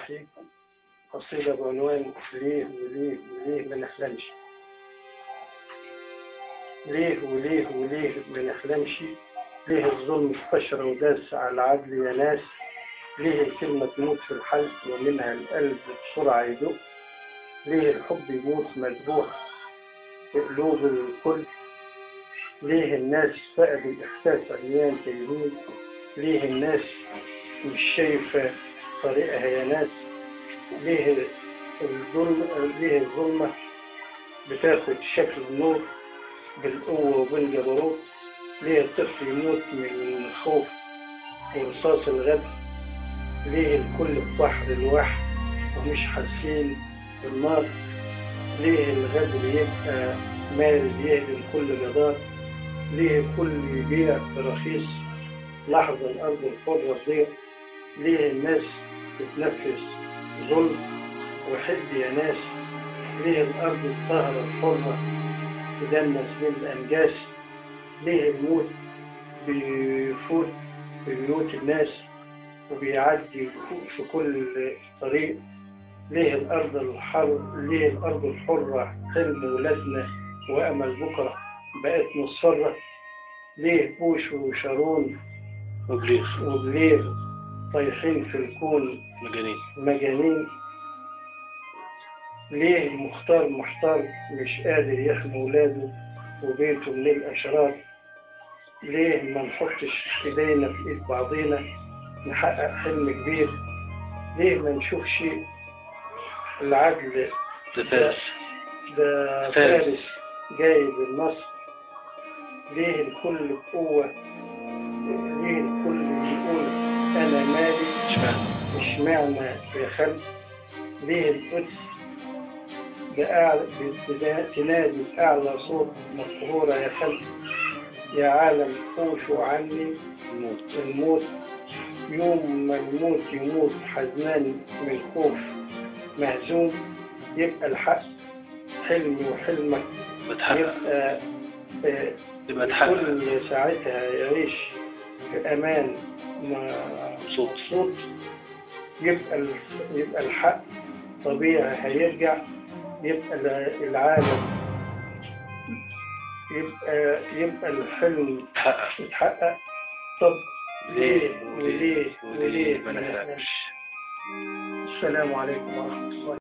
الرحيم. قصيدة بعنوان ليه وليه وليه ما نحلمش. ليه وليه وليه ما نحلمش، ليه الظلم انتشر وداس على العدل يا ناس، ليه الكلمة تموت في الحلق ومنها القلب بسرعة يدق، ليه الحب يموت مذبوح في قلوب الكل، ليه الناس فقدوا الإحساس عميان تايهين، ليه الناس مش شايفة طريقها يا ناس، ليه الظلمة بتاخد شكل النور بالقوة وبالجبروت، ليه الطفل يموت من الخوف ورصاص الغدر، ليه الكل في بحر الوحل ومش حاسين بالنار، ليه الغدر يبقى مال بيهدم كل جدار، ليه الكل يبيع برخيص لحظة الأرض الحرة تضيع، ليه الناس تتنفس ظلم وحد يا ناس، ليه الأرض الطاهرة الحرة تدنس بالأنجاس، ليه الموت بيفوت في بيوت الناس وبيعدي في كل طريق، ليه الأرض الحرة حلم ولادنا وأمل بكرة بقت مصفرة، ليه بوش وشارون وبليغ طايحين في الكون مجانين، ليه المختار محتار مش قادر يحمي ولاده وبيته من الأشرار، ليه ما نحطش ايدينا في ايد بعضينا نحقق حلم كبير، ليه ما نشوفش العدل ده فارس جايب النصر، ليه الكل بقوة، ليه الكل بيقول أنا مالي اشمعنى يا خلق، ليه القدس تنادي بأعلى صوت مقهورة يا خلق، يا عالم خوشوا عني الموت، يوم ما الموت يموت حزنان من خوف مهزوم، يبقى الحق حلمي وحلمك يبقى كل ساعتها يعيش في أمان مبسوط، يبقى الحق طبيعي هيرجع، يبقى العالم يبقى الحلم يتحقق. طب ليه وليه ما نحلمش؟ السلام عليكم ورحمة الله.